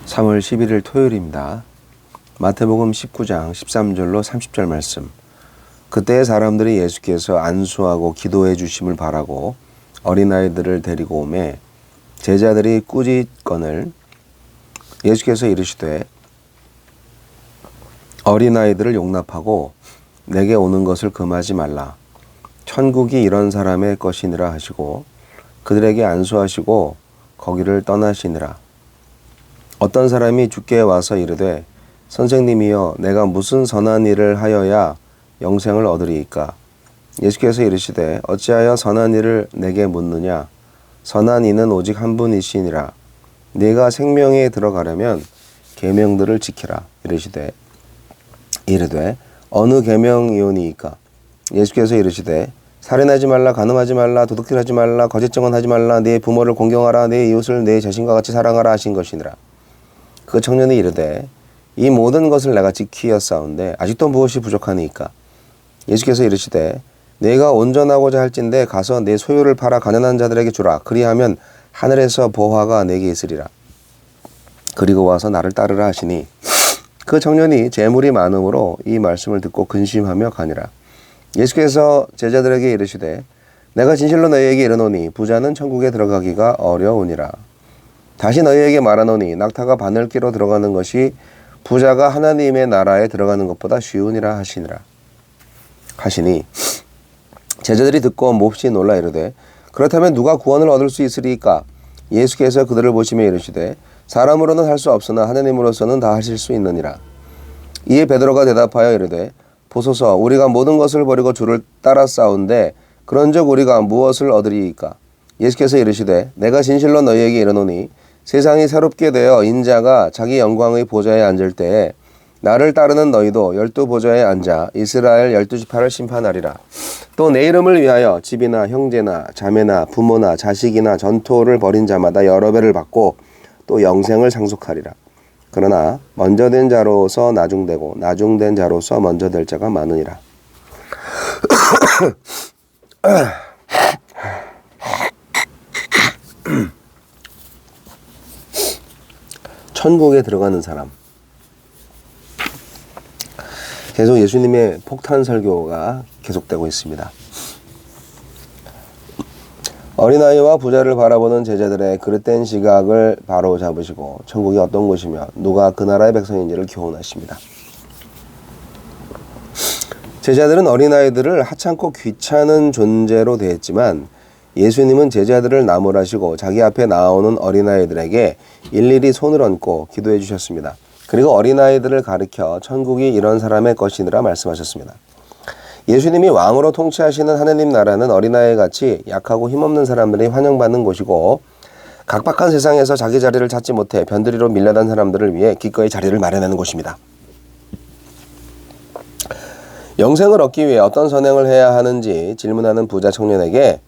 3월 11일 토요일입니다. 마태복음 19장 13절로 30절 말씀. 그때의 사람들이 예수께서 안수하고 기도해 주심을 바라고 어린아이들을 데리고 오매 제자들이 꾸짖거늘 예수께서 이르시되 어린아이들을 용납하고 내게 오는 것을 금하지 말라. 천국이 이런 사람의 것이니라 하시고 그들에게 안수하시고 거기를 떠나시니라. 어떤 사람이 주께 와서 이르되 선생님이여 내가 무슨 선한 일을 하여야 영생을 얻으리이까? 예수께서 이르시되 어찌하여 선한 일을 내게 묻느냐? 선한 이는 오직 한 분이시니라. 네가 생명에 들어가려면 계명들을 지키라. 이르되 어느 계명이오니이까? 예수께서 이르시되 살인하지 말라, 간음하지 말라, 도둑질하지 말라, 거짓 증언하지 말라, 네 부모를 공경하라, 네 이웃을 네 자신과 같이 사랑하라 하신 것이니라. 그 청년이 이르되 이 모든 것을 내가 지키었사온데 아직도 무엇이 부족하니이까? 예수께서 이르시되 내가 온전하고자 할진대 가서 내 소유를 팔아 가난한 자들에게 주라. 그리하면 하늘에서 보화가 내게 있으리라. 그리고 와서 나를 따르라 하시니 그 청년이 재물이 많음으로 이 말씀을 듣고 근심하며 가니라. 예수께서 제자들에게 이르시되 내가 진실로 너희에게 이르노니 부자는 천국에 들어가기가 어려우니라. 다시 너희에게 말하노니 낙타가 바늘귀로 들어가는 것이 부자가 하나님의 나라에 들어가는 것보다 쉬우니라 하시니 제자들이 듣고 몹시 놀라 이르되 그렇다면 누가 구원을 얻을 수 있으리까? 예수께서 그들을 보시며 이르시되 사람으로는 할 수 없으나 하나님으로서는 다 하실 수 있느니라. 이에 베드로가 대답하여 이르되 보소서 우리가 모든 것을 버리고 주를 따라 싸운데 그런즉 우리가 무엇을 얻으리이까? 예수께서 이르시되 내가 진실로 너희에게 이르노니 세상이 새롭게 되어 인자가 자기 영광의 보좌에 앉을 때에 나를 따르는 너희도 12보좌에 앉아 이스라엘 12지파를 심판하리라. 또 내 이름을 위하여 집이나 형제나 자매나 부모나 자식이나 전토를 벌인 자마다 여러 배를 받고 또 영생을 상속하리라. 그러나 먼저 된 자로서 나중되고 나중된 자로서 먼저 될 자가 많으니라. 천국에 들어가는 사람. 계속 예수님의 폭탄 설교가 계속되고 있습니다. 어린아이와 부자를 바라보는 제자들의 그릇된 시각을 바로 잡으시고 천국이 어떤 곳이며 누가 그 나라의 백성인지를 교훈하십니다. 제자들은 어린아이들을 하찮고 귀찮은 존재로 대했지만 예수님은 제자들을 나무라시고 자기 앞에 나오는 어린아이들에게 일일이 손을 얹고 기도해 주셨습니다. 그리고 어린아이들을 가르쳐 천국이 이런 사람의 것이니라 말씀하셨습니다. 예수님이 왕으로 통치하시는 하느님 나라는 어린아이같이 약하고 힘없는 사람들이 환영받는 곳이고 각박한 세상에서 자기 자리를 찾지 못해 변두리로 밀려난 사람들을 위해 기꺼이 자리를 마련하는 곳입니다. 영생을 얻기 위해 어떤 선행을 해야 하는지 질문하는 부자 청년에게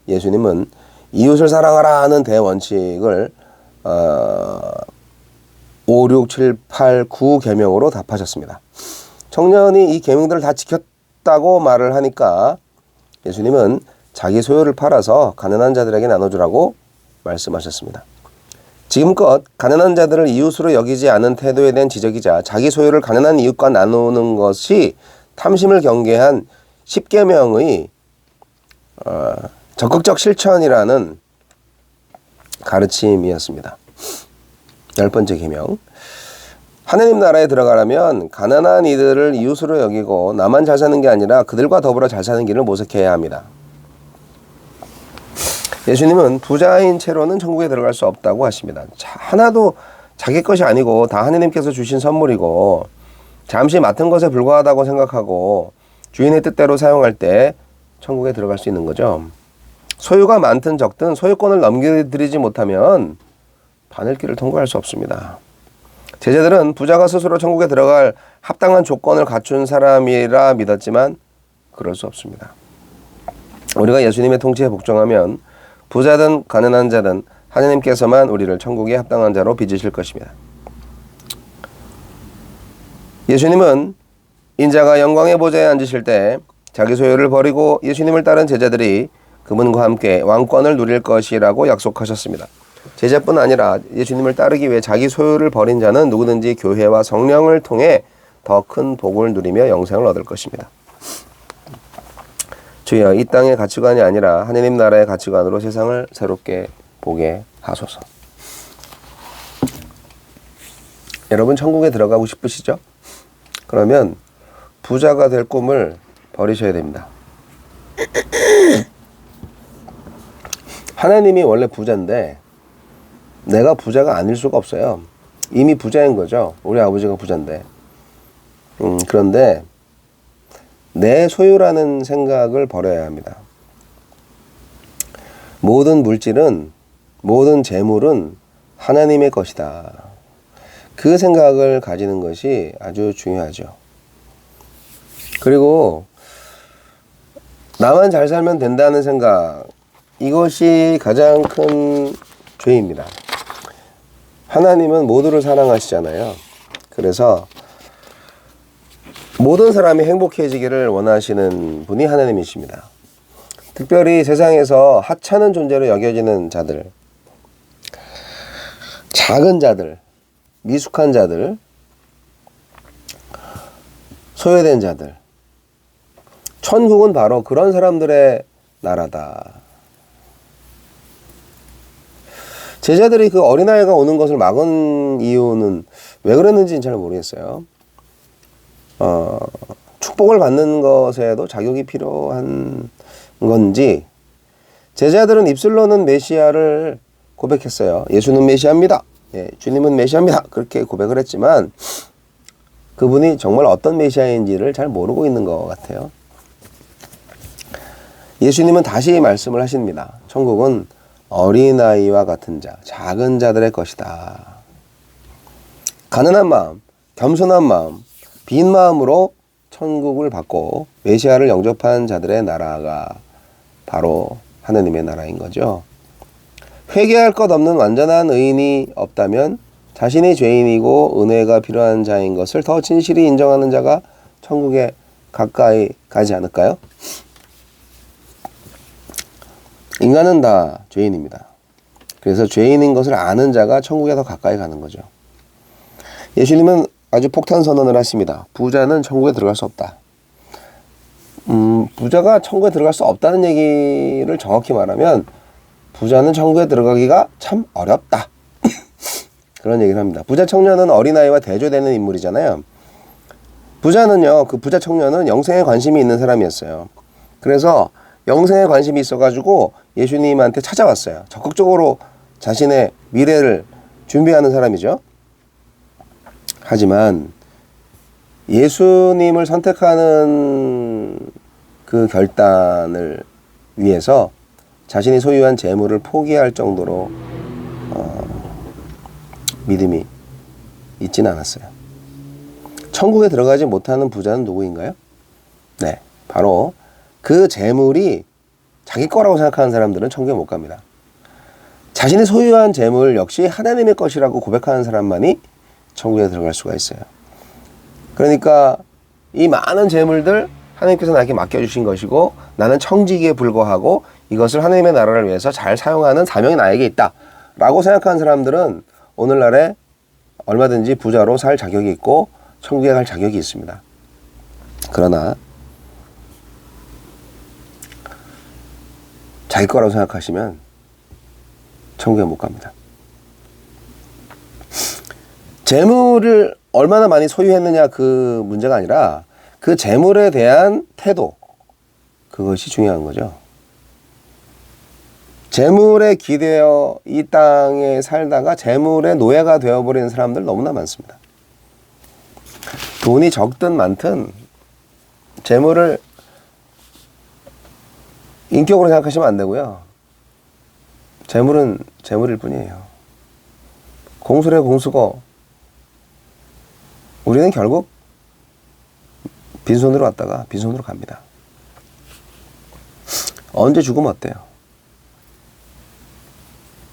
예수님은 이웃을 사랑하라 하는 대원칙을 5, 6, 7, 8, 9 계명으로 답하셨습니다. 청년이 이 계명들을 다 지켰다고 말을 하니까 예수님은 자기 소유를 팔아서 가난한 자들에게 나눠주라고 말씀하셨습니다. 지금껏 가난한 자들을 이웃으로 여기지 않은 태도에 대한 지적이자 자기 소유를 가난한 이웃과 나누는 것이 탐심을 경계한 10계명의 적극적 실천이라는 가르침이었습니다. 10번째 계명. 하느님 나라에 들어가려면 가난한 이들을 이웃으로 여기고 나만 잘 사는 게 아니라 그들과 더불어 잘 사는 길을 모색해야 합니다. 예수님은 부자인 채로는 천국에 들어갈 수 없다고 하십니다. 하나도 자기 것이 아니고 다 하느님께서 주신 선물이고 잠시 맡은 것에 불과하다고 생각하고 주인의 뜻대로 사용할 때 천국에 들어갈 수 있는 거죠. 소유가 많든 적든 소유권을 넘겨드리지 못하면 바늘길을 통과할 수 없습니다. 제자들은 부자가 스스로 천국에 들어갈 합당한 조건을 갖춘 사람이라 믿었지만 그럴 수 없습니다. 우리가 예수님의 통치에 복종하면 부자든 가난한 자든 하나님께서만 우리를 천국에 합당한 자로 빚으실 것입니다. 예수님은 인자가 영광의 보좌에 앉으실 때 자기 소유를 버리고 예수님을 따른 제자들이 그분과 함께 왕권을 누릴 것이라고 약속하셨습니다. 제자뿐 아니라 예수님을 따르기 위해 자기 소유를 버린 자는 누구든지 교회와 성령을 통해 더 큰 복을 누리며 영생을 얻을 것입니다. 주여, 이 땅의 가치관이 아니라 하느님 나라의 가치관으로 세상을 새롭게 보게 하소서. 여러분 천국에 들어가고 싶으시죠? 그러면 부자가 될 꿈을 버리셔야 됩니다. 하나님이 원래 부자인데 내가 부자가 아닐 수가 없어요. 이미 부자인 거죠. 우리 아버지가 부자인데. 그런데 내 소유라는 생각을 버려야 합니다. 모든 물질은, 모든 재물은 하나님의 것이다. 그 생각을 가지는 것이 아주 중요하죠. 그리고 나만 잘 살면 된다는 생각, 이것이 가장 큰 죄입니다. 하나님은 모두를 사랑하시잖아요. 그래서 모든 사람이 행복해지기를 원하시는 분이 하나님이십니다. 특별히 세상에서 하찮은 존재로 여겨지는 자들, 작은 자들, 미숙한 자들, 소외된 자들, 천국은 바로 그런 사람들의 나라다. 제자들이 그 어린아이가 오는 것을 막은 이유는 왜 그랬는지는 잘 모르겠어요. 축복을 받는 것에도 자격이 필요한 건지, 제자들은 입술로는 메시아를 고백했어요. 예수는 메시아입니다. 예, 주님은 메시아입니다. 그렇게 고백을 했지만 그분이 정말 어떤 메시아인지를 잘 모르고 있는 것 같아요. 예수님은 다시 말씀을 하십니다. 천국은 어린아이와 같은 자, 작은 자들의 것이다. 가난한 마음, 겸손한 마음, 빈 마음으로 천국을 받고 메시아를 영접한 자들의 나라가 바로 하나님의 나라인 거죠. 회개할 것 없는 완전한 의인이 없다면 자신이 죄인이고 은혜가 필요한 자인 것을 더 진실히 인정하는 자가 천국에 가까이 가지 않을까요? 인간은 다 죄인입니다. 그래서 죄인인 것을 아는 자가 천국에 더 가까이 가는 거죠. 예수님은 아주 폭탄 선언을 하십니다. 부자는 천국에 들어갈 수 없다. 부자가 천국에 들어갈 수 없다는 얘기를 정확히 말하면 부자는 천국에 들어가기가 참 어렵다. 그런 얘기를 합니다. 부자 청년은 어린아이와 대조되는 인물이잖아요. 부자는요, 그 부자 청년은 영생에 관심이 있는 사람이었어요. 그래서 영생에 관심이 있어가지고 예수님한테 찾아왔어요. 적극적으로 자신의 미래를 준비하는 사람이죠. 하지만 예수님을 선택하는 그 결단을 위해서 자신이 소유한 재물을 포기할 정도로 믿음이 있지는 않았어요. 천국에 들어가지 못하는 부자는 누구인가요? 네, 바로 그 재물이 자기 거라고 생각하는 사람들은 천국에 못 갑니다. 자신이 소유한 재물 역시 하나님의 것이라고 고백하는 사람만이 천국에 들어갈 수가 있어요. 그러니까 이 많은 재물들 하나님께서 나에게 맡겨주신 것이고 나는 청지기에 불과하고 이것을 하나님의 나라를 위해서 잘 사용하는 사명이 나에게 있다 라고 생각하는 사람들은 오늘날에 얼마든지 부자로 살 자격이 있고 천국에 갈 자격이 있습니다. 그러나 자기 거라고 생각하시면 천국에 못 갑니다. 재물을 얼마나 많이 소유했느냐 그 문제가 아니라 그 재물에 대한 태도, 그것이 중요한 거죠. 재물에 기대어 이 땅에 살다가 재물의 노예가 되어버리는 사람들 너무나 많습니다. 돈이 적든 많든 재물을 인격으로 생각하시면 안 되고요. 재물은 재물일 뿐이에요. 공수래 공수고 우리는 결국 빈손으로 왔다가 빈손으로 갑니다. 언제 죽으면 어때요?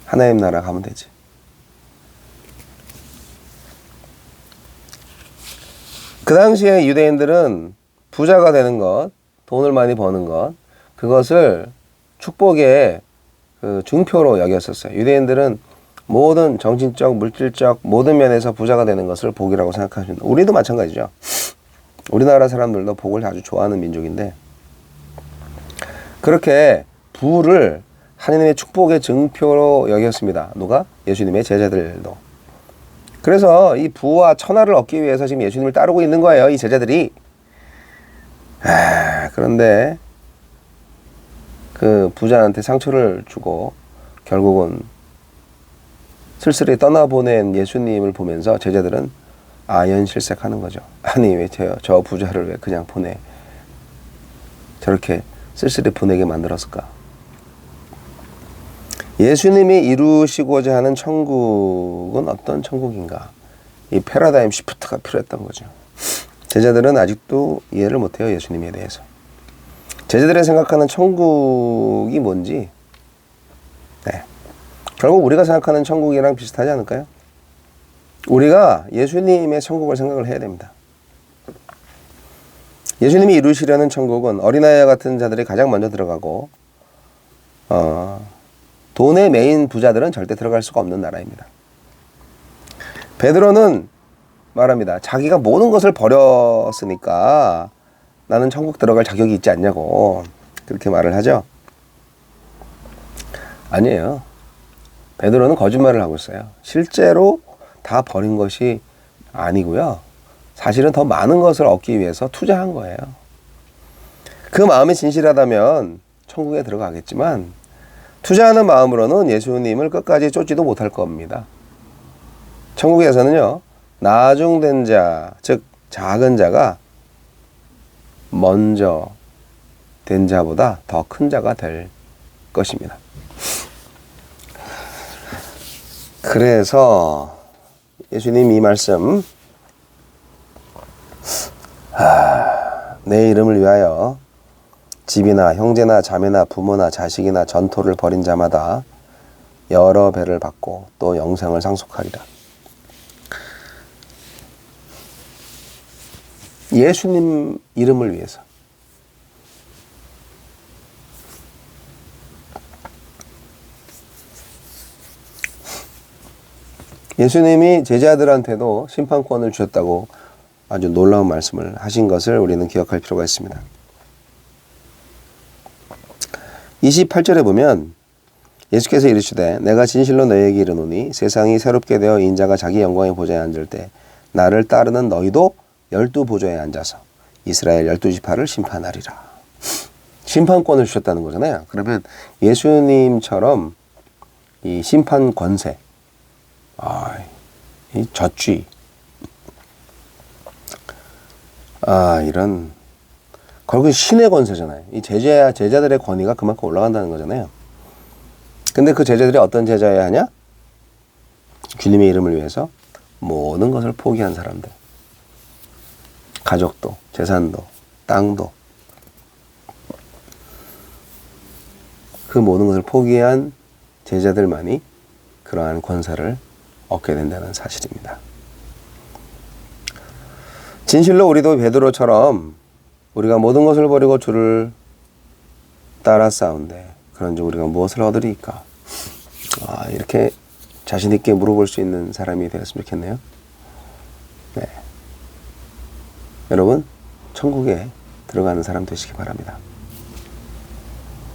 하나님 나라 가면 되지. 그 당시에 유대인들은 부자가 되는 것, 돈을 많이 버는 것, 그것을 축복의 그 증표로 여겼었어요. 유대인들은 모든 정신적, 물질적 모든 면에서 부자가 되는 것을 복이라고 생각하십니다. 우리도 마찬가지죠. 우리나라 사람들도 복을 아주 좋아하는 민족인데 그렇게 부를 하나님의 축복의 증표로 여겼습니다. 누가? 예수님의 제자들도. 그래서 이 부와 천하를 얻기 위해서 지금 예수님을 따르고 있는 거예요. 이 제자들이. 그런데 그 부자한테 상처를 주고 결국은 쓸쓸히 떠나보낸 예수님을 보면서 제자들은 아연실색하는 거죠. 아니 왜 저 부자를 왜 그냥 보내 저렇게 쓸쓸히 보내게 만들었을까. 예수님이 이루시고자 하는 천국은 어떤 천국인가. 이 패러다임 시프트가 필요했던 거죠. 제자들은 아직도 이해를 못해요. 예수님에 대해서. 제자들이 생각하는 천국이 뭔지 네. 결국 우리가 생각하는 천국이랑 비슷하지 않을까요? 우리가 예수님의 천국을 생각을 해야 됩니다. 예수님이 이루시려는 천국은 어린아이와 같은 자들이 가장 먼저 들어가고 돈의 메인 부자들은 절대 들어갈 수가 없는 나라입니다. 베드로는 말합니다. 자기가 모든 것을 버렸으니까 나는 천국 들어갈 자격이 있지 않냐고 그렇게 말을 하죠. 아니에요. 베드로는 거짓말을 하고 있어요. 실제로 다 버린 것이 아니고요. 사실은 더 많은 것을 얻기 위해서 투자한 거예요. 그 마음이 진실하다면 천국에 들어가겠지만 투자하는 마음으로는 예수님을 끝까지 쫓지도 못할 겁니다. 천국에서는요. 나중된 자, 즉 작은 자가 먼저 된 자보다 더 큰 자가 될 것입니다. 그래서 예수님 이 말씀 내 이름을 위하여 집이나 형제나 자매나 부모나 자식이나 전토를 벌인 자마다 여러 배를 받고 또 영생을 상속하리라. 예수님 이름을 위해서. 예수님이 제자들한테도 심판권을 주셨다고 아주 놀라운 말씀을 하신 것을 우리는 기억할 필요가 있습니다. 28절에 보면 예수께서 이르시되 내가 진실로 너희에게 이르노니 세상이 새롭게 되어 인자가 자기 영광의 보좌에 앉을 때 나를 따르는 너희도 12보좌에 앉아서 이스라엘 12지파를 심판하리라. 심판권을 주셨다는 거잖아요. 그러면 예수님처럼 이 심판 권세, 이 젖쥐, 이런 결국 신의 권세잖아요. 이 제자들의 권위가 그만큼 올라간다는 거잖아요. 근데 그 제자들이 어떤 제자여야 하냐? 주님의 이름을 위해서 모든 것을 포기한 사람들. 가족도, 재산도, 땅도. 그 모든 것을 포기한 제자들만이 그러한 권세를 얻게 된다는 사실입니다. 진실로 우리도 베드로처럼 우리가 모든 것을 버리고 주를 따라 싸운데 그런즉 우리가 무엇을 얻으리까? 이렇게 자신 있게 물어볼 수 있는 사람이 되었으면 좋겠네요. 네. 여러분, 천국에 들어가는 사람 되시기 바랍니다.